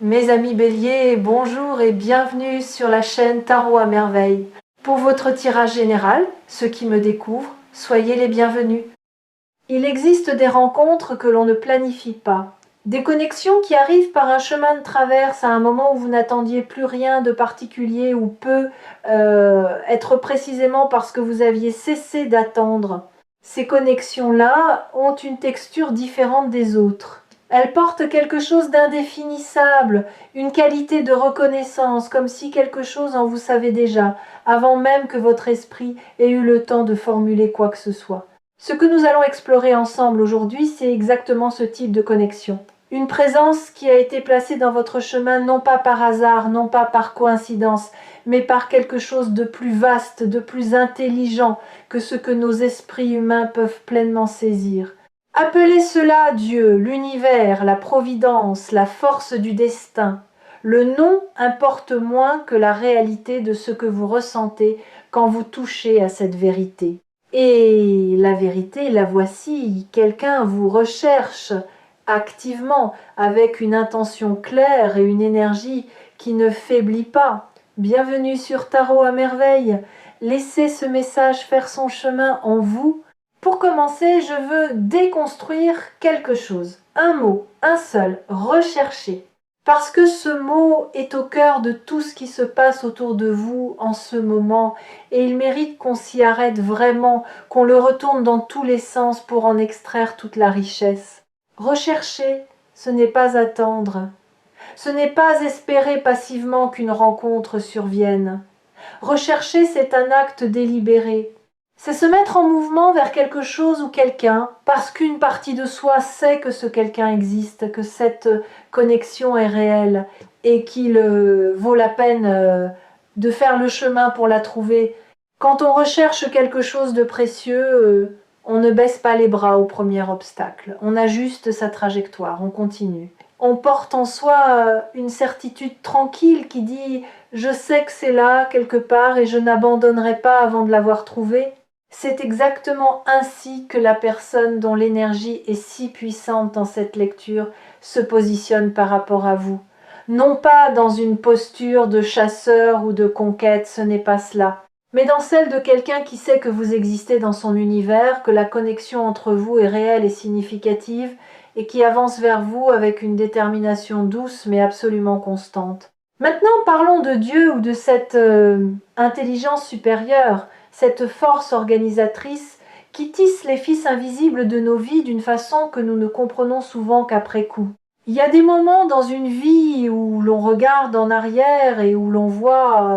Mes amis Bélier, bonjour et bienvenue sur la chaîne Tarot à merveille. Pour votre tirage général, ceux qui me découvrent, soyez les bienvenus. Il existe des rencontres que l'on ne planifie pas, des connexions qui arrivent par un chemin de traverse à un moment où vous n'attendiez plus rien de particulier ou peut être précisément parce que vous aviez cessé d'attendre. Ces connexions-là ont une texture différente des autres. Elles portent quelque chose d'indéfinissable, une qualité de reconnaissance, comme si quelque chose en vous savez déjà, avant même que votre esprit ait eu le temps de formuler quoi que ce soit. Ce que nous allons explorer ensemble aujourd'hui, c'est exactement ce type de connexion. Une présence qui a été placée dans votre chemin non pas par hasard, non pas par coïncidence, mais par quelque chose de plus vaste, de plus intelligent que ce que nos esprits humains peuvent pleinement saisir. Appelez cela Dieu, l'univers, la providence, la force du destin. Le nom importe moins que la réalité de ce que vous ressentez quand vous touchez à cette vérité. Et la vérité, la voici, quelqu'un vous recherche activement, avec une intention claire et une énergie qui ne faiblit pas. Bienvenue sur Tarot à merveille. Laissez ce message faire son chemin en vous. Pour commencer, je veux déconstruire quelque chose. Un mot, un seul, rechercher. Parce que ce mot est au cœur de tout ce qui se passe autour de vous en ce moment et il mérite qu'on s'y arrête vraiment, qu'on le retourne dans tous les sens pour en extraire toute la richesse. Rechercher, ce n'est pas attendre. Ce n'est pas espérer passivement qu'une rencontre survienne. Rechercher, c'est un acte délibéré. C'est se mettre en mouvement vers quelque chose ou quelqu'un, parce qu'une partie de soi sait que ce quelqu'un existe, que cette connexion est réelle, et qu'il vaut la peine de faire le chemin pour la trouver. Quand on recherche quelque chose de précieux, on ne baisse pas les bras au premier obstacle. On ajuste sa trajectoire, on continue. On porte en soi une certitude tranquille qui dit « je sais que c'est là, quelque part, et je n'abandonnerai pas avant de l'avoir trouvé ». C'est exactement ainsi que la personne dont l'énergie est si puissante dans cette lecture se positionne par rapport à vous. Non pas dans une posture de chasseur ou de conquête, ce n'est pas cela, mais dans celle de quelqu'un qui sait que vous existez dans son univers, que la connexion entre vous est réelle et significative, et qui avance vers vous avec une détermination douce mais absolument constante. Maintenant, parlons de Dieu ou de cette intelligence supérieure, cette force organisatrice qui tisse les fils invisibles de nos vies d'une façon que nous ne comprenons souvent qu'après coup. Il y a des moments dans une vie où l'on regarde en arrière et où l'on voit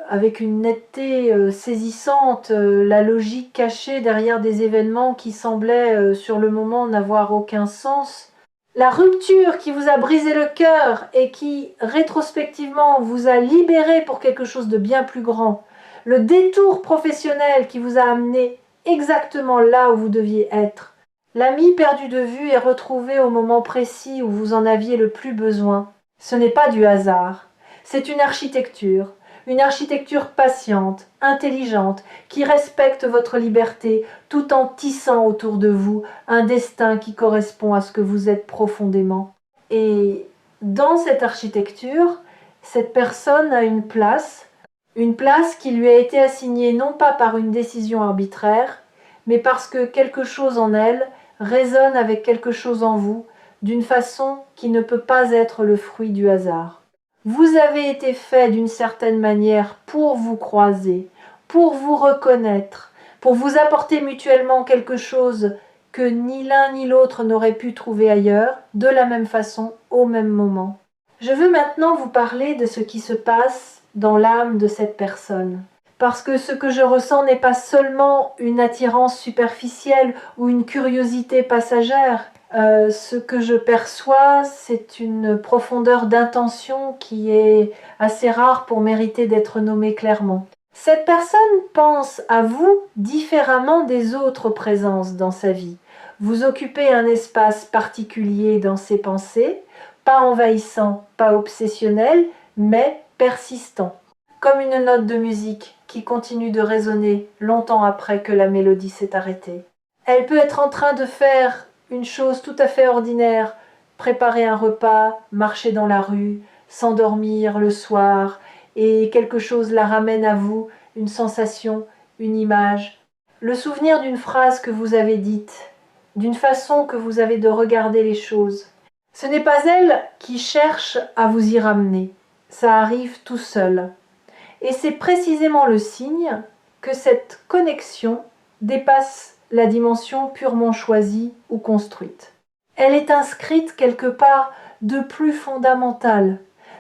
avec une netteté saisissante la logique cachée derrière des événements qui semblaient sur le moment n'avoir aucun sens. La rupture qui vous a brisé le cœur et qui rétrospectivement vous a libéré pour quelque chose de bien plus grand. Le détour professionnel qui vous a amené exactement là où vous deviez être. L'ami perdu de vue est retrouvé au moment précis où vous en aviez le plus besoin. Ce n'est pas du hasard, c'est une architecture patiente, intelligente, qui respecte votre liberté tout en tissant autour de vous un destin qui correspond à ce que vous êtes profondément. Et dans cette architecture, cette personne a une place qui lui a été assignée non pas par une décision arbitraire, mais parce que quelque chose en elle résonne avec quelque chose en vous, d'une façon qui ne peut pas être le fruit du hasard. Vous avez été fait d'une certaine manière pour vous croiser, pour vous reconnaître, pour vous apporter mutuellement quelque chose que ni l'un ni l'autre n'aurait pu trouver ailleurs, de la même façon, au même moment. Je veux maintenant vous parler de ce qui se passe dans l'âme de cette personne. Parce que ce que je ressens n'est pas seulement une attirance superficielle ou une curiosité passagère. Ce que je perçois, c'est une profondeur d'intention qui est assez rare pour mériter d'être nommée clairement. Cette personne pense à vous différemment des autres présences dans sa vie. Vous occupez un espace particulier dans ses pensées, pas envahissant, pas obsessionnel, mais persistant. Comme une note de musique qui continue de résonner longtemps après que la mélodie s'est arrêtée. Elle peut être en train de faire une chose tout à fait ordinaire, préparer un repas, marcher dans la rue, s'endormir le soir, et quelque chose la ramène à vous, une sensation, une image, le souvenir d'une phrase que vous avez dite, d'une façon que vous avez de regarder les choses. Ce n'est pas elle qui cherche à vous y ramener, ça arrive tout seul. Et c'est précisément le signe que cette connexion dépasse la dimension purement choisie ou construite. Elle est inscrite quelque part de plus fondamental,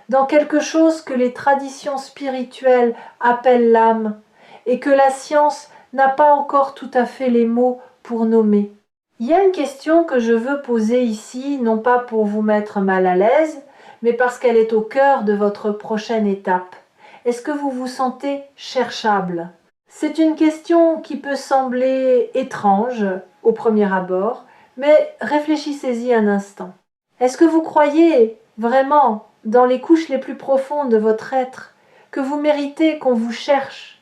dans quelque chose que les traditions spirituelles appellent l'âme, et que la science n'a pas encore tout à fait les mots pour nommer. Il y a une question que je veux poser ici, non pas pour vous mettre mal à l'aise, mais parce qu'elle est au cœur de votre prochaine étape. Est-ce que vous vous sentez cherchable? C'est une question qui peut sembler étrange au premier abord, mais réfléchissez-y un instant. Est-ce que vous croyez vraiment, dans les couches les plus profondes de votre être, que vous méritez qu'on vous cherche,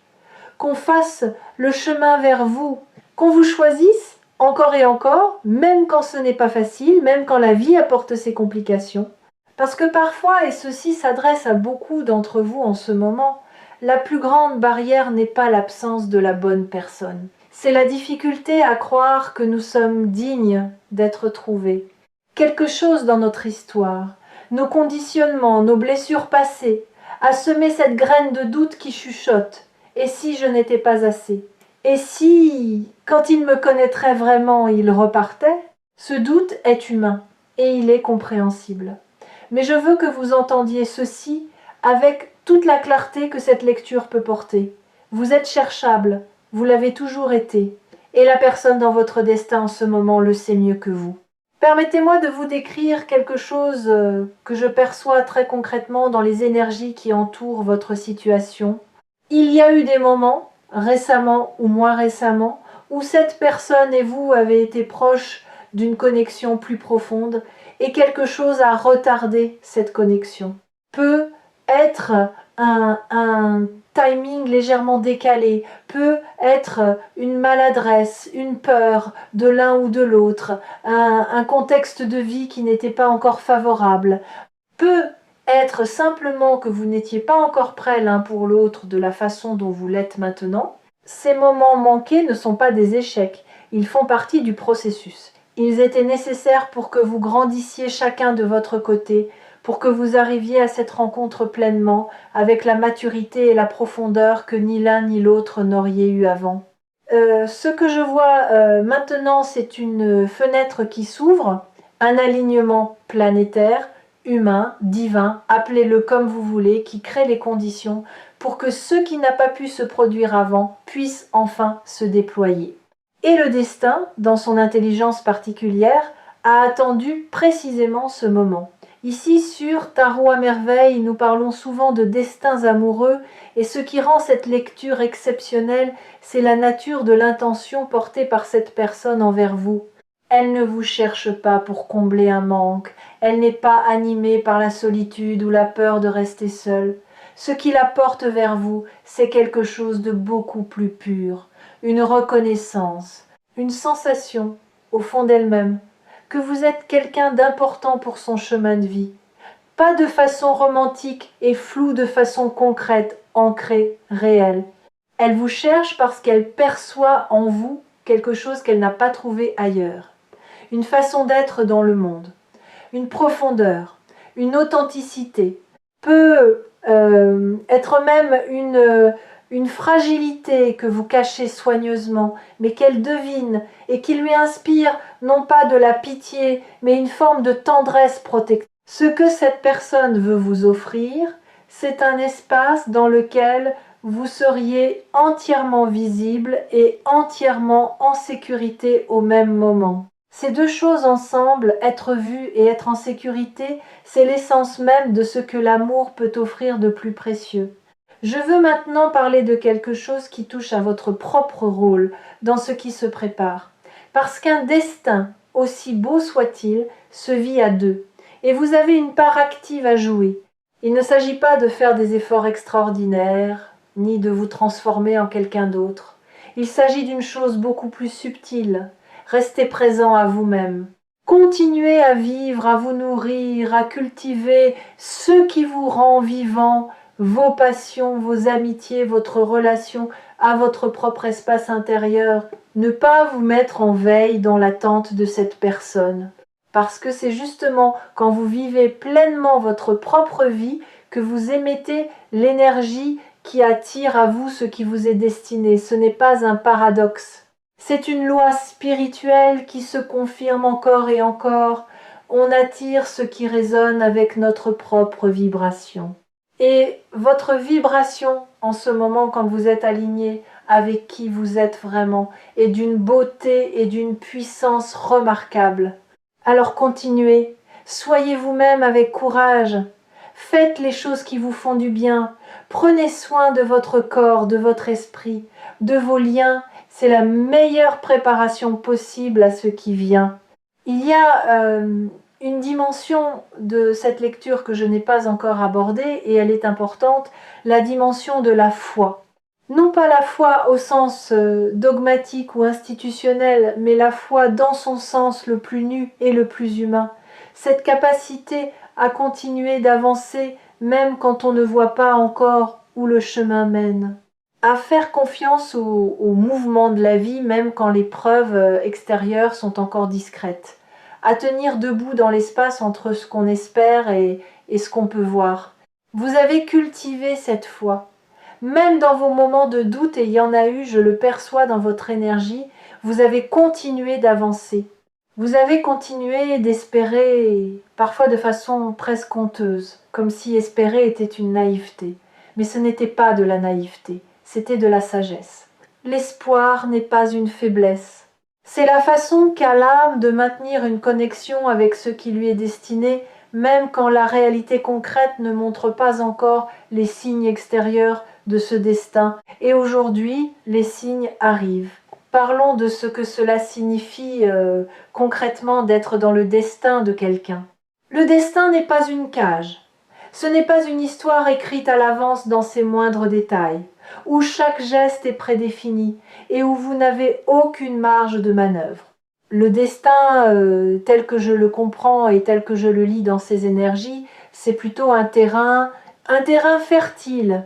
qu'on fasse le chemin vers vous, qu'on vous choisisse encore et encore, même quand ce n'est pas facile, même quand la vie apporte ses complications? Parce que parfois, et ceci s'adresse à beaucoup d'entre vous en ce moment, la plus grande barrière n'est pas l'absence de la bonne personne. C'est la difficulté à croire que nous sommes dignes d'être trouvés. Quelque chose dans notre histoire, nos conditionnements, nos blessures passées, a semé cette graine de doute qui chuchote. Et si je n'étais pas assez? Et si, quand il me connaîtrait vraiment, il repartait? Ce doute est humain et il est compréhensible. Mais je veux que vous entendiez ceci avec toute la clarté que cette lecture peut porter. Vous êtes cherchable, vous l'avez toujours été, et la personne dans votre destin en ce moment le sait mieux que vous. Permettez-moi de vous décrire quelque chose que je perçois très concrètement dans les énergies qui entourent votre situation. Il y a eu des moments, récemment ou moins récemment, où cette personne et vous avez été proches d'une connexion plus profonde et quelque chose a retardé cette connexion. Peut être un timing légèrement décalé, peut être une maladresse, une peur de l'un ou de l'autre, un contexte de vie qui n'était pas encore favorable, peut être simplement que vous n'étiez pas encore prêts l'un pour l'autre de la façon dont vous l'êtes maintenant. Ces moments manqués ne sont pas des échecs, ils font partie du processus. Ils étaient nécessaires pour que vous grandissiez chacun de votre côté, pour que vous arriviez à cette rencontre pleinement, avec la maturité et la profondeur que ni l'un ni l'autre n'auriez eu avant. Ce que je vois maintenant, c'est une fenêtre qui s'ouvre, un alignement planétaire, humain, divin, appelez-le comme vous voulez, qui crée les conditions pour que ce qui n'a pas pu se produire avant puisse enfin se déployer. Et le destin, dans son intelligence particulière, a attendu précisément ce moment. Ici, sur Tarot à merveille, nous parlons souvent de destins amoureux, et ce qui rend cette lecture exceptionnelle, c'est la nature de l'intention portée par cette personne envers vous. Elle ne vous cherche pas pour combler un manque, elle n'est pas animée par la solitude ou la peur de rester seule. Ce qui la porte vers vous, c'est quelque chose de beaucoup plus pur, une reconnaissance, une sensation, au fond d'elle-même, que vous êtes quelqu'un d'important pour son chemin de vie. Pas de façon romantique et floue, de façon concrète, ancrée, réelle. Elle vous cherche parce qu'elle perçoit en vous quelque chose qu'elle n'a pas trouvé ailleurs. Une façon d'être dans le monde, une profondeur, une authenticité, peut être même une fragilité que vous cachez soigneusement, mais qu'elle devine et qui lui inspire non pas de la pitié, mais une forme de tendresse protectrice. Ce que cette personne veut vous offrir, c'est un espace dans lequel vous seriez entièrement visible et entièrement en sécurité au même moment. Ces deux choses ensemble, être vu et être en sécurité, c'est l'essence même de ce que l'amour peut offrir de plus précieux. Je veux maintenant parler de quelque chose qui touche à votre propre rôle dans ce qui se prépare. Parce qu'un destin, aussi beau soit-il, se vit à deux. Et vous avez une part active à jouer. Il ne s'agit pas de faire des efforts extraordinaires, ni de vous transformer en quelqu'un d'autre. Il s'agit d'une chose beaucoup plus subtile. Restez présent à vous-même. Continuez à vivre, à vous nourrir, à cultiver ce qui vous rend vivant, vos passions, vos amitiés, votre relation à votre propre espace intérieur. Ne pas vous mettre en veille dans l'attente de cette personne. Parce que c'est justement quand vous vivez pleinement votre propre vie que vous émettez l'énergie qui attire à vous ce qui vous est destiné. Ce n'est pas un paradoxe. C'est une loi spirituelle qui se confirme encore et encore. On attire ce qui résonne avec notre propre vibration. Et votre vibration en ce moment, quand vous êtes aligné avec qui vous êtes vraiment, est d'une beauté et d'une puissance remarquables. Alors continuez, soyez vous-même avec courage, faites les choses qui vous font du bien, prenez soin de votre corps, de votre esprit, de vos liens. C'est la meilleure préparation possible à ce qui vient. Il y a une dimension de cette lecture que je n'ai pas encore abordée et elle est importante, la dimension de la foi. Non pas la foi au sens dogmatique ou institutionnel, mais la foi dans son sens le plus nu et le plus humain. Cette capacité à continuer d'avancer même quand on ne voit pas encore où le chemin mène. À faire confiance au mouvement de la vie même quand les preuves extérieures sont encore discrètes. À tenir debout dans l'espace entre ce qu'on espère et ce qu'on peut voir. Vous avez cultivé cette foi. Même dans vos moments de doute, et il y en a eu, je le perçois dans votre énergie, vous avez continué d'avancer. Vous avez continué d'espérer, parfois de façon presque honteuse, comme si espérer était une naïveté. Mais ce n'était pas de la naïveté, c'était de la sagesse. L'espoir n'est pas une faiblesse. C'est la façon qu'a l'âme de maintenir une connexion avec ce qui lui est destiné, même quand la réalité concrète ne montre pas encore les signes extérieurs de ce destin. Et aujourd'hui, les signes arrivent. Parlons de ce que cela signifie concrètement d'être dans le destin de quelqu'un. Le destin n'est pas une cage. Ce n'est pas une histoire écrite à l'avance dans ses moindres détails, où chaque geste est prédéfini et où vous n'avez aucune marge de manœuvre. Le destin, tel que je le comprends et tel que je le lis dans ces énergies, c'est plutôt un terrain fertile,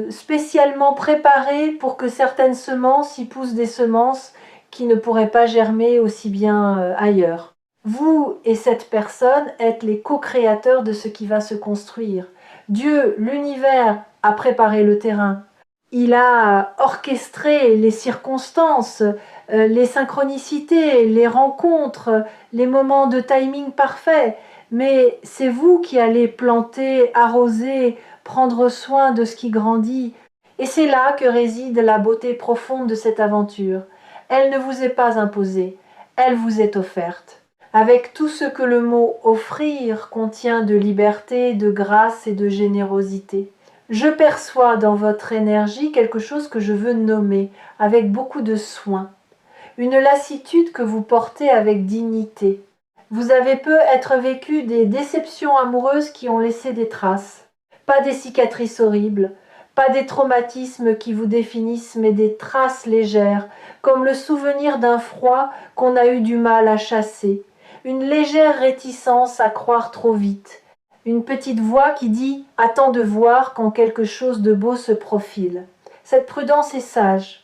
spécialement préparé pour que certaines semences y poussent des semences qui ne pourraient pas germer aussi bien ailleurs. Vous et cette personne êtes les co-créateurs de ce qui va se construire. Dieu, l'univers, a préparé le terrain. Il a orchestré les circonstances, les synchronicités, les rencontres, les moments de timing parfait. Mais c'est vous qui allez planter, arroser, prendre soin de ce qui grandit. Et c'est là que réside la beauté profonde de cette aventure. Elle ne vous est pas imposée, elle vous est offerte. Avec tout ce que le mot « offrir » contient de liberté, de grâce et de générosité. Je perçois dans votre énergie quelque chose que je veux nommer avec beaucoup de soin. Une lassitude que vous portez avec dignité. Vous avez peut-être vécu des déceptions amoureuses qui ont laissé des traces. Pas des cicatrices horribles, pas des traumatismes qui vous définissent, mais des traces légères, comme le souvenir d'un froid qu'on a eu du mal à chasser. Une légère réticence à croire trop vite. Une petite voix qui dit « Attends de voir quand quelque chose de beau se profile ». Cette prudence est sage.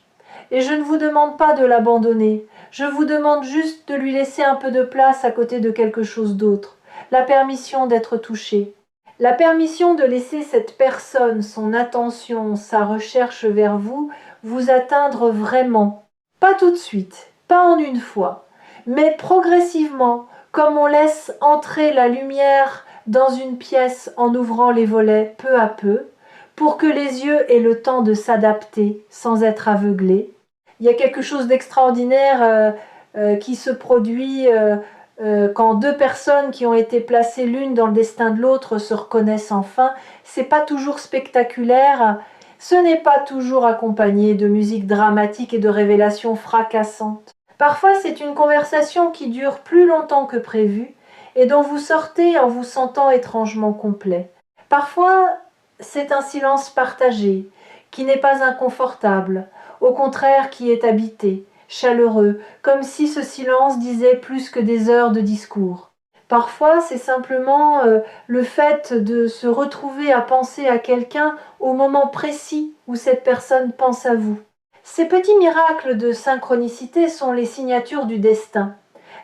Et je ne vous demande pas de l'abandonner. Je vous demande juste de lui laisser un peu de place à côté de quelque chose d'autre. La permission d'être touché. La permission de laisser cette personne, son attention, sa recherche vers vous, vous atteindre vraiment. Pas tout de suite, pas en une fois, mais progressivement, comme on laisse entrer la lumière dans une pièce en ouvrant les volets peu à peu, pour que les yeux aient le temps de s'adapter sans être aveuglés. Il y a quelque chose d'extraordinaire qui se produit quand deux personnes qui ont été placées l'une dans le destin de l'autre se reconnaissent enfin. C'est pas toujours spectaculaire, ce n'est pas toujours accompagné de musique dramatique et de révélations fracassantes. Parfois c'est une conversation qui dure plus longtemps que prévu et dont vous sortez en vous sentant étrangement complet. Parfois c'est un silence partagé, qui n'est pas inconfortable, au contraire qui est habité, chaleureux, comme si ce silence disait plus que des heures de discours. Parfois, c'est simplement le fait de se retrouver à penser à quelqu'un au moment précis où cette personne pense à vous. Ces petits miracles de synchronicité sont les signatures du destin,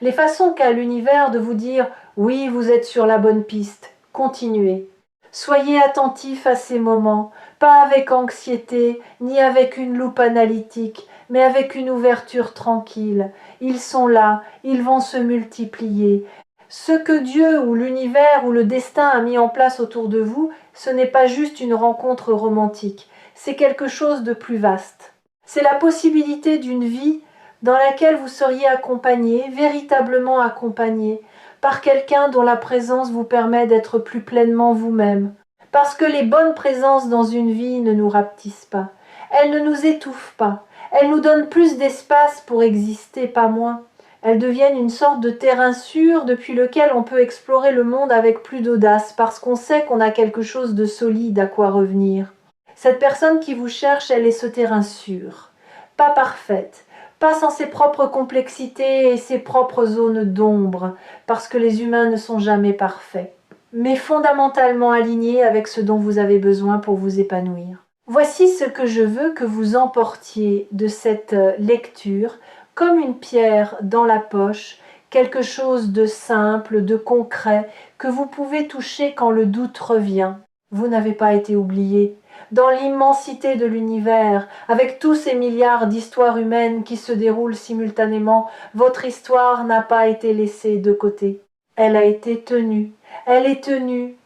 les façons qu'a l'univers de vous dire « oui, vous êtes sur la bonne piste, continuez ». Soyez attentif à ces moments, pas avec anxiété, ni avec une loupe analytique, mais avec une ouverture tranquille. Ils sont là, ils vont se multiplier. Ce que Dieu ou l'univers ou le destin a mis en place autour de vous, ce n'est pas juste une rencontre romantique, c'est quelque chose de plus vaste. C'est la possibilité d'une vie dans laquelle vous seriez accompagné, véritablement accompagné, par quelqu'un dont la présence vous permet d'être plus pleinement vous-même. Parce que les bonnes présences dans une vie ne nous rapetissent pas, elles ne nous étouffent pas, elles nous donnent plus d'espace pour exister, pas moins. Elles deviennent une sorte de terrain sûr depuis lequel on peut explorer le monde avec plus d'audace, parce qu'on sait qu'on a quelque chose de solide à quoi revenir. Cette personne qui vous cherche, elle est ce terrain sûr, pas parfaite, pas sans ses propres complexités et ses propres zones d'ombre, parce que les humains ne sont jamais parfaits, mais fondamentalement alignés avec ce dont vous avez besoin pour vous épanouir. Voici ce que je veux que vous emportiez de cette lecture, comme une pierre dans la poche, quelque chose de simple, de concret, que vous pouvez toucher quand le doute revient. Vous n'avez pas été oublié. Dans l'immensité de l'univers, avec tous ces milliards d'histoires humaines qui se déroulent simultanément, votre histoire n'a pas été laissée de côté. Elle a été tenue. Elle est tenue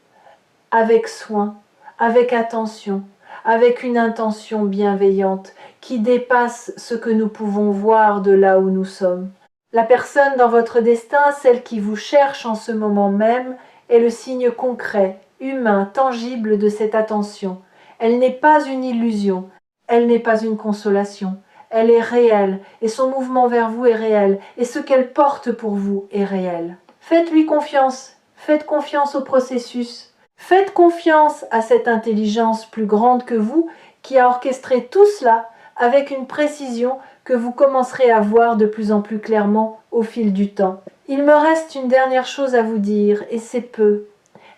avec soin, avec attention, avec une intention bienveillante qui dépasse ce que nous pouvons voir de là où nous sommes. La personne dans votre destin, celle qui vous cherche en ce moment même, est le signe concret, humain, tangible de cette attention. Elle n'est pas une illusion, elle n'est pas une consolation, elle est réelle, et son mouvement vers vous est réel, et ce qu'elle porte pour vous est réel. Faites-lui confiance, faites confiance au processus, faites confiance à cette intelligence plus grande que vous, qui a orchestré tout cela avec une précision que vous commencerez à voir de plus en plus clairement au fil du temps. Il me reste une dernière chose à vous dire, et c'est peu.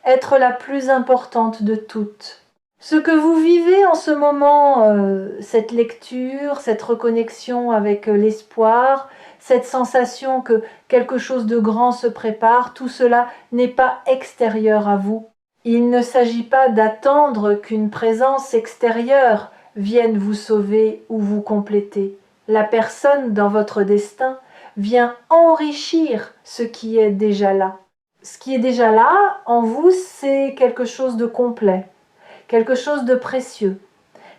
Être la plus importante de toutes. Ce que vous vivez en ce moment, cette lecture, cette reconnexion avec l'espoir, cette sensation que quelque chose de grand se prépare, tout cela n'est pas extérieur à vous. Il ne s'agit pas d'attendre qu'une présence extérieure vienne vous sauver ou vous compléter. La personne dans votre destin vient enrichir ce qui est déjà là. Ce qui est déjà là, en vous, c'est quelque chose de complet, quelque chose de précieux,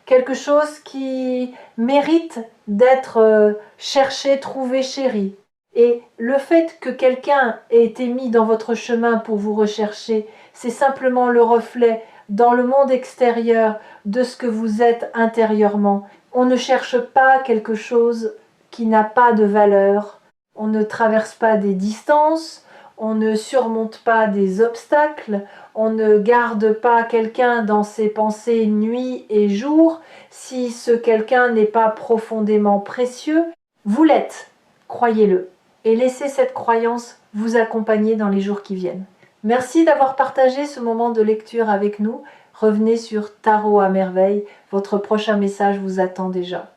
quelque chose qui mérite d'être cherché, trouvé, chéri. Et le fait que quelqu'un ait été mis dans votre chemin pour vous rechercher, c'est simplement le reflet dans le monde extérieur de ce que vous êtes intérieurement. On ne cherche pas quelque chose qui n'a pas de valeur. On ne traverse pas des distances, on ne surmonte pas des obstacles, on ne garde pas quelqu'un dans ses pensées nuit et jour si ce quelqu'un n'est pas profondément précieux. Vous l'êtes, croyez-le, et laissez cette croyance vous accompagner dans les jours qui viennent. Merci d'avoir partagé ce moment de lecture avec nous. Revenez sur Tarot à merveille, votre prochain message vous attend déjà.